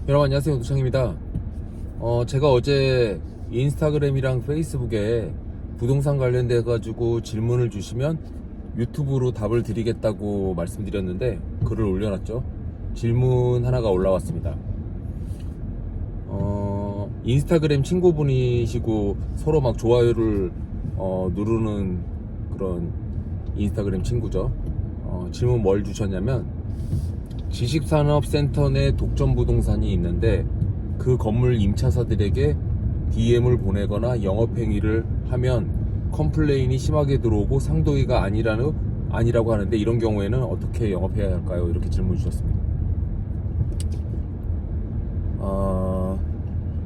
여러분 안녕하세요, 도창입니다. 제가 어제 인스타그램이랑 페이스북에 부동산 관련돼 가지고 질문을 주시면 유튜브로 답을 드리겠다고 말씀드렸는데 글을 올려놨죠. 질문 하나가 올라왔습니다. 인스타그램 친구분이시고 서로 막 좋아요를 누르는 그런 인스타그램 친구죠. 질문 뭘 주셨냐면, 지식산업센터 내 독점부동산이 있는데 그 건물 임차사들에게 DM을 보내거나 영업행위를 하면 컴플레인이 심하게 들어오고 상도위가 아니라고 하는데, 이런 경우에는 어떻게 영업해야 할까요? 이렇게 질문 주셨습니다.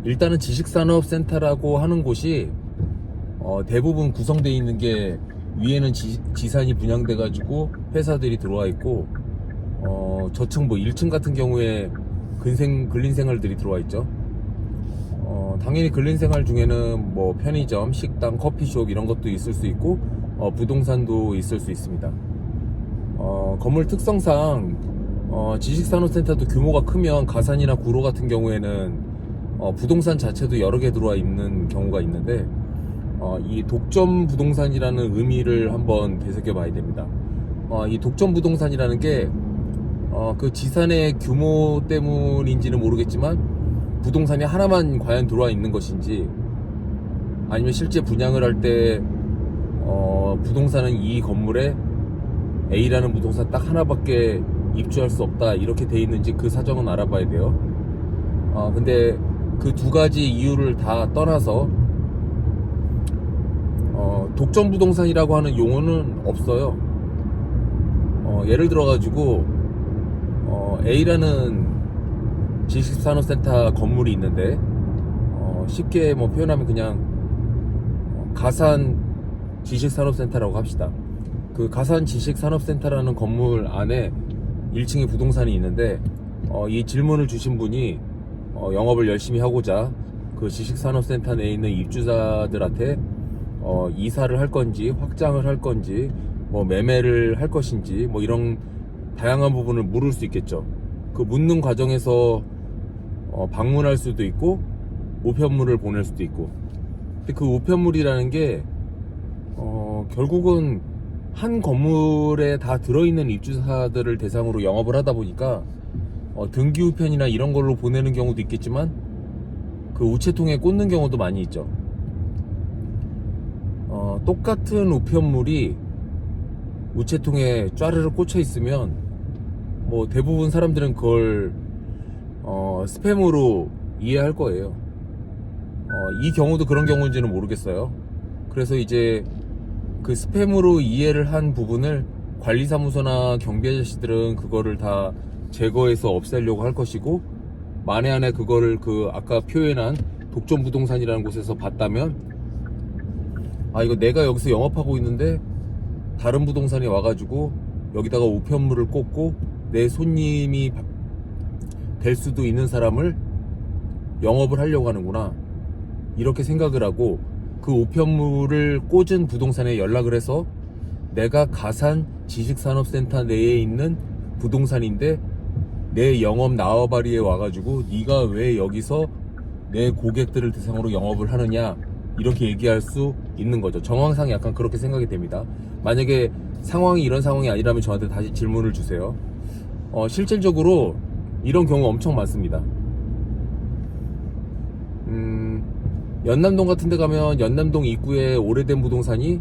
일단은 지식산업센터라고 하는 곳이 대부분 구성되어 있는 게, 위에는 지산이 분양돼 가지고 회사들이 들어와 있고, 저층 1층 같은 경우에 근린생활들이 들어와 있죠. 당연히 근린생활 중에는 편의점, 식당, 커피숍 이런 것도 있을 수 있고, 부동산도 있을 수 있습니다. 건물 특성상 지식산업센터도 규모가 크면 가산이나 구로 같은 경우에는 부동산 자체도 여러 개 들어와 있는 경우가 있는데, 이 독점 부동산이라는 의미를 한번 되새겨 봐야 됩니다. 이 독점 부동산이라는 게 그 지산의 규모 때문인지는 모르겠지만, 부동산이 하나만 과연 들어와 있는 것인지, 아니면 실제 분양을 할 때 부동산은 이 건물에 A라는 부동산 딱 하나밖에 입주할 수 없다 이렇게 돼 있는지, 그 사정은 알아봐야 돼요. 근데 그 두 가지 이유를 다 떠나서 독점 부동산이라고 하는 용어는 없어요. 예를 들어 가지고 A라는 지식산업센터 건물이 있는데, 쉽게 표현하면 그냥 가산 지식산업센터라고 합시다. 그 가산 지식산업센터라는 건물 안에 1층에 부동산이 있는데, 이 질문을 주신 분이 영업을 열심히 하고자 그 지식산업센터 내에 있는 입주자들한테 이사를 할 건지, 확장을 할 건지, 매매를 할 것인지, 이런 다양한 부분을 물을 수 있겠죠. 그 묻는 과정에서 방문할 수도 있고, 우편물을 보낼 수도 있고. 근데 그 우편물이라는 게 결국은 한 건물에 다 들어있는 입주자들을 대상으로 영업을 하다 보니까 등기 우편이나 이런 걸로 보내는 경우도 있겠지만, 그 우체통에 꽂는 경우도 많이 있죠. 똑같은 우편물이 우체통에 쫘르르 꽂혀 있으면 대부분 사람들은 그걸 스팸으로 이해할 거예요. 이 경우도 그런 경우인지는 모르겠어요. 그래서 이제 그 스팸으로 이해를 한 부분을 관리사무소나 경비 아저씨들은 그거를 다 제거해서 없애려고 할 것이고, 만에 안에 그거를 아까 표현한 독점 부동산이라는 곳에서 봤다면, 이거 내가 여기서 영업하고 있는데 다른 부동산이 와가지고 여기다가 우편물을 꽂고 내 손님이 될 수도 있는 사람을 영업을 하려고 하는구나, 이렇게 생각을 하고, 그 우편물을 꽂은 부동산에 연락을 해서 내가 가산 지식산업센터 내에 있는 부동산인데 내 영업 나와바리에 와가지고 네가 왜 여기서 내 고객들을 대상으로 영업을 하느냐, 이렇게 얘기할 수 있는 거죠. 정황상 약간 그렇게 생각이 됩니다. 만약에 상황이 이런 상황이 아니라면 저한테 다시 질문을 주세요. 실질적으로 이런 경우 엄청 많습니다. 연남동 같은 데 가면 연남동 입구에 오래된 부동산이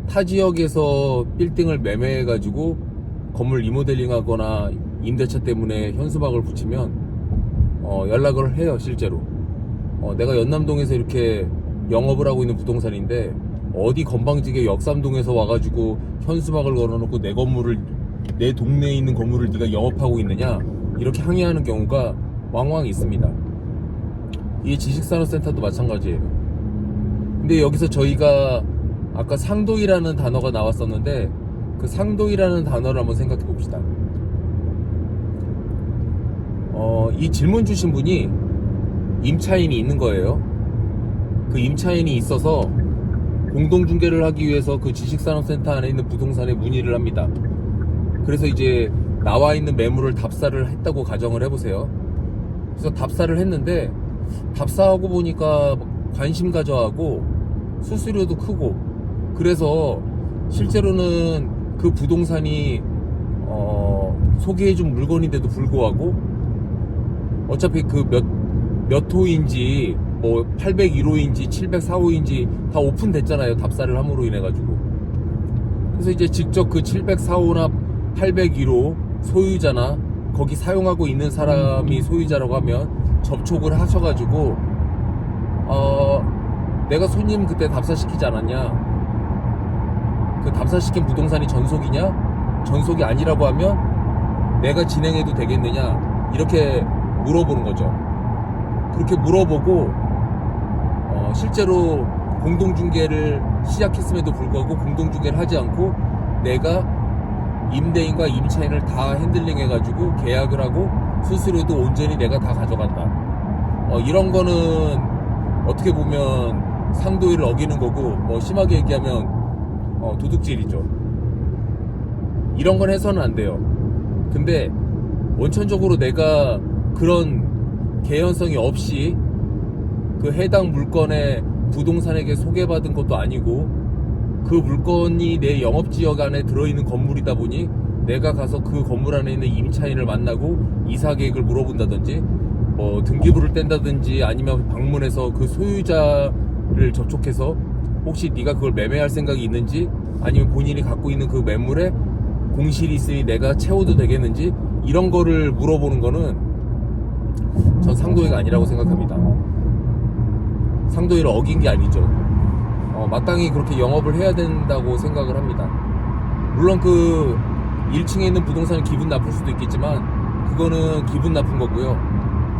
타 지역에서 빌딩을 매매해가지고 건물 리모델링 하거나 임대차 때문에 현수막을 붙이면 연락을 해요, 실제로. 내가 연남동에서 이렇게 영업을 하고 있는 부동산인데 어디 건방지게 역삼동에서 와가지고 현수막을 걸어놓고 내 건물을, 내 동네에 있는 건물을 네가 영업하고 있느냐, 이렇게 항의하는 경우가 왕왕 있습니다. 이 지식산업센터도 마찬가지예요. 근데 여기서 저희가 아까 상도이라는 단어가 나왔었는데, 그 상도이라는 단어를 한번 생각해 봅시다. 이 질문 주신 분이 임차인이 있는 거예요. 그 임차인이 있어서 공동중개를 하기 위해서 그 지식산업센터 안에 있는 부동산에 문의를 합니다. 그래서 이제 나와 있는 매물을 답사를 했다고 가정을 해보세요. 그래서 답사를 했는데 답사하고 보니까 관심 가져하고 수수료도 크고, 그래서 실제로는 그 부동산이 소개해준 물건인데도 불구하고 어차피 그 몇 호인지 뭐 801호인지 704호인지 다 오픈됐잖아요, 답사를 함으로 인해 가지고. 그래서 이제 직접 그 704호나 801호 소유자나 거기 사용하고 있는 사람이 소유자라고 하면 접촉을 하셔가지고 내가 손님 그때 답사시키지 않았냐, 그 답사시킨 부동산이 전속이냐, 전속이 아니라고 하면 내가 진행해도 되겠느냐, 이렇게 물어보는 거죠. 그렇게 물어보고 실제로 공동중개를 시작했음에도 불구하고 공동중개를 하지 않고 내가 임대인과 임차인을 다 핸들링 해가지고 계약을 하고 수수료도 온전히 내가 다 가져간다. 이런 거는 어떻게 보면 상도율을 어기는 거고, 뭐 심하게 얘기하면 도둑질이죠. 이런 건 해서는 안 돼요. 근데 원천적으로 내가 그런 개연성이 없이 그 해당 물건의 부동산에게 소개받은 것도 아니고, 그 물건이 내 영업지역 안에 들어있는 건물이다 보니 내가 가서 그 건물 안에 있는 임차인을 만나고 이사 계획을 물어본다든지 뭐 등기부를 뗀다든지 아니면 방문해서 그 소유자를 접촉해서 혹시 네가 그걸 매매할 생각이 있는지, 아니면 본인이 갖고 있는 그 매물에 공실이 있으니 내가 채워도 되겠는지, 이런 거를 물어보는 거는 전 상도회가 아니라고 생각합니다. 상도회를 어긴 게 아니죠. 마땅히 그렇게 영업을 해야 된다고 생각을 합니다. 물론 그 1층에 있는 부동산은 기분 나쁠 수도 있겠지만 그거는 기분 나쁜 거고요.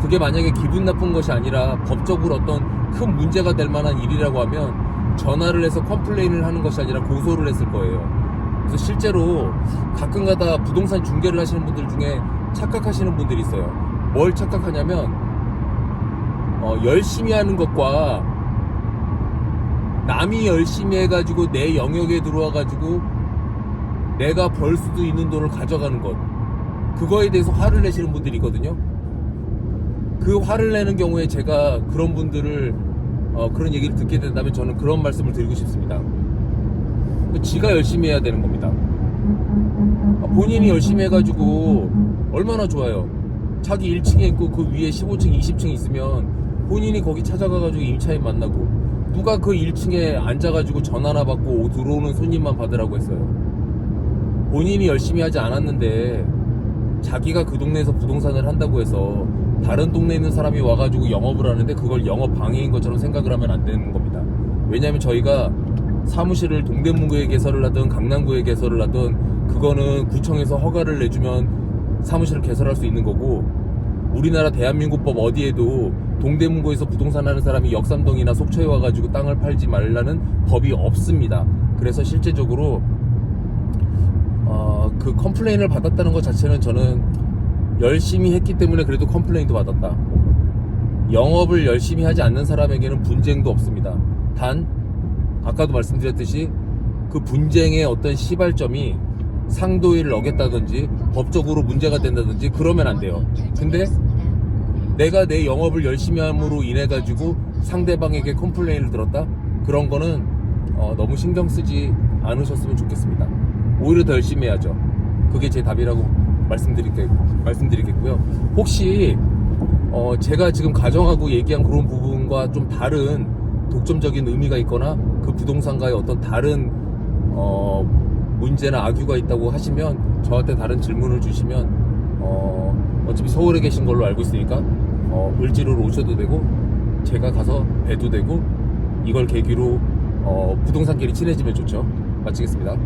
그게 만약에 기분 나쁜 것이 아니라 법적으로 어떤 큰 문제가 될 만한 일이라고 하면 전화를 해서 컴플레인을 하는 것이 아니라 고소를 했을 거예요. 그래서 실제로 가끔가다 부동산 중개를 하시는 분들 중에 착각하시는 분들이 있어요. 뭘 착각하냐면 열심히 하는 것과 남이 열심히 해가지고 내 영역에 들어와가지고 내가 벌 수도 있는 돈을 가져가는 것, 그거에 대해서 화를 내시는 분들이 있거든요. 그 화를 내는 경우에 제가 그런 분들을 그런 얘기를 듣게 된다면 저는 그런 말씀을 드리고 싶습니다. 지가 열심히 해야 되는 겁니다. 본인이 열심히 해가지고 얼마나 좋아요. 자기 1층에 있고 그 위에 15층 20층 있으면 본인이 거기 찾아가가지고 임차인 만나고, 누가 그 1층에 앉아가지고 전화나 받고 들어오는 손님만 받으라고 했어요. 본인이 열심히 하지 않았는데 자기가 그 동네에서 부동산을 한다고 해서 다른 동네에 있는 사람이 와가지고 영업을 하는데 그걸 영업 방해인 것처럼 생각을 하면 안 되는 겁니다. 왜냐하면 저희가 사무실을 동대문구에 개설을 하든 강남구에 개설을 하든 그거는 구청에서 허가를 내주면 사무실을 개설할 수 있는 거고, 우리나라 대한민국법 어디에도 동대문구에서 부동산 하는 사람이 역삼동이나 속초에 와가지고 땅을 팔지 말라는 법이 없습니다. 그래서 실제적으로 그 컴플레인을 받았다는 것 자체는 저는 열심히 했기 때문에 그래도 컴플레인도 받았다. 영업을 열심히 하지 않는 사람에게는 분쟁도 없습니다. 단 아까도 말씀드렸듯이 그 분쟁의 어떤 시발점이 상도일을 어겼다든지 법적으로 문제가 된다든지 그러면 안 돼요. 근데 내가 내 영업을 열심히 함으로 인해 가지고 상대방에게 컴플레인을 들었다? 그런 거는 너무 신경 쓰지 않으셨으면 좋겠습니다. 오히려 더 열심히 해야죠. 그게 제 답이라고 말씀드리겠고요. 혹시 제가 지금 가정하고 얘기한 그런 부분과 좀 다른 독점적인 의미가 있거나 그 부동산과의 어떤 다른 문제나 악유가 있다고 하시면 저한테 다른 질문을 주시면 어차피 서울에 계신 걸로 알고 있으니까 을지로로 오셔도 되고 제가 가서 뵈도 되고, 이걸 계기로 부동산끼리 친해지면 좋죠. 마치겠습니다.